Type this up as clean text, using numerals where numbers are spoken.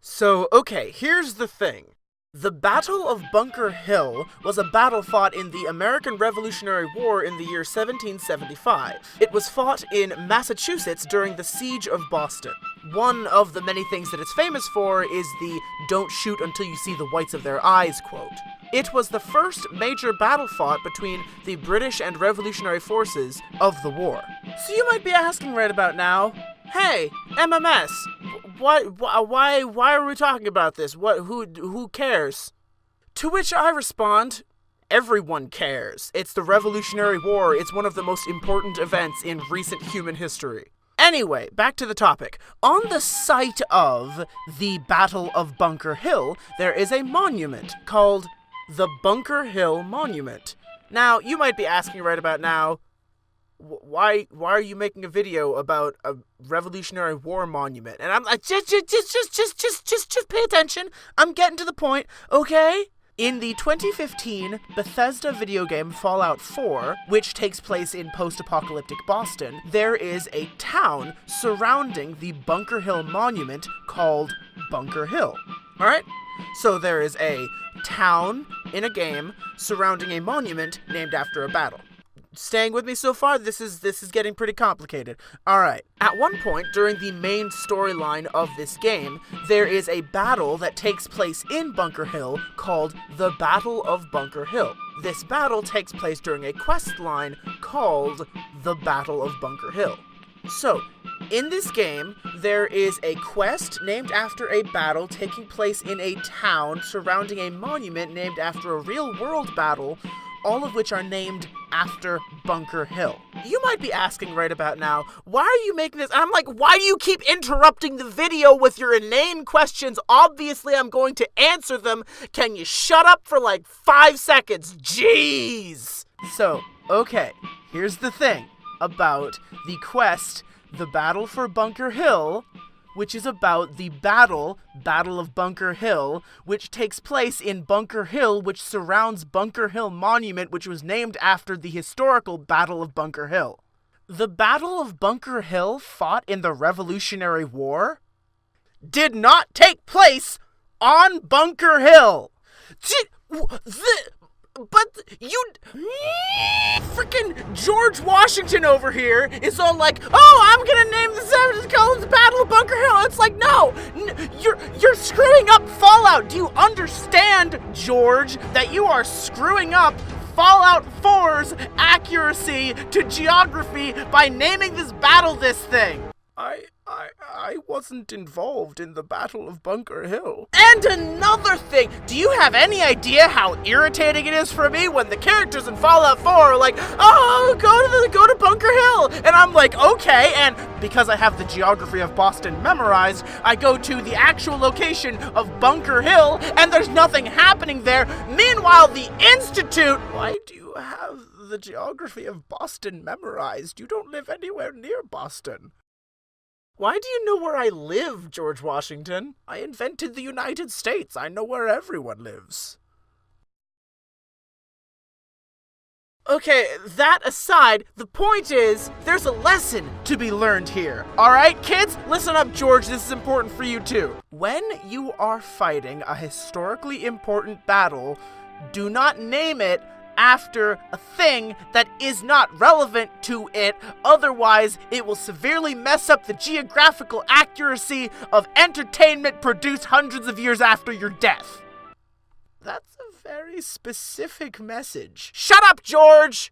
So, okay, here's the thing. The Battle of Bunker Hill was a battle fought in the American Revolutionary War in the year 1775. It was fought in Massachusetts during the Siege of Boston. One of the many things that it's famous for is the "don't shoot until you see the whites of their eyes" quote. It was the first major battle fought between the British and Revolutionary forces of the war. So you might be asking right about now, hey, MMS, why are we talking about this? Who cares? To which I respond, everyone cares. It's the Revolutionary War. It's one of the most important events in recent human history. Anyway, back to the topic. On the site of the Battle of Bunker Hill, there is a monument called the Bunker Hill Monument. Now, you might be asking right about now, why are you making a video about a Revolutionary War monument? And I'm like, just pay attention. I'm getting to the point, okay? In the 2015 Bethesda video game Fallout 4, which takes place in post-apocalyptic Boston, there is a town surrounding the Bunker Hill monument called Bunker Hill. Alright? So there is a town in a game surrounding a monument named after a battle. Staying with me so far? This is getting pretty complicated. Alright. At one point, during the main storyline of this game, there is a battle that takes place in Bunker Hill called the Battle of Bunker Hill. This battle takes place during a quest line called the Battle of Bunker Hill. So, in this game, there is a quest named after a battle taking place in a town surrounding a monument named after a real-world battle, all of which are named after Bunker Hill. You might be asking right about now, why are you making this? I'm like, why do you keep interrupting the video with your inane questions? Obviously, I'm going to answer them. Can you shut up for like 5 seconds? Jeez! So, okay, here's the thing about the quest, The Battle for Bunker Hill, which is about the Battle of Bunker Hill, which takes place in Bunker Hill, which surrounds Bunker Hill Monument, which was named after the historical Battle of Bunker Hill. The Battle of Bunker Hill, fought in the Revolutionary War, did not take place on Bunker Hill. But you... Frickin' George Washington over here is all like, oh, I'm gonna name this episode called the Battle of Bunker Hill. It's like, no, you're screwing up Fallout. Do you understand, George, that you are screwing up Fallout 4's accuracy to geography by naming this battle this thing? I wasn't involved in the Battle of Bunker Hill. And another thing, do you have any idea how irritating it is for me when the characters in Fallout 4 are like, oh, go to Bunker Hill, and I'm like, okay, and because I have the geography of Boston memorized, I go to the actual location of Bunker Hill, and there's nothing happening there. Meanwhile, the Institute, why do you have the geography of Boston memorized? You don't live anywhere near Boston. Why do you know where I live, George Washington? I invented the United States. I know where everyone lives. Okay, that aside, the point is, there's a lesson to be learned here. Alright, kids? Listen up, George. This is important for you, too. When you are fighting a historically important battle, do not name it after a thing that is not relevant to it, otherwise it will severely mess up the geographical accuracy of entertainment produced hundreds of years after your death. That's a very specific message. Shut up, George!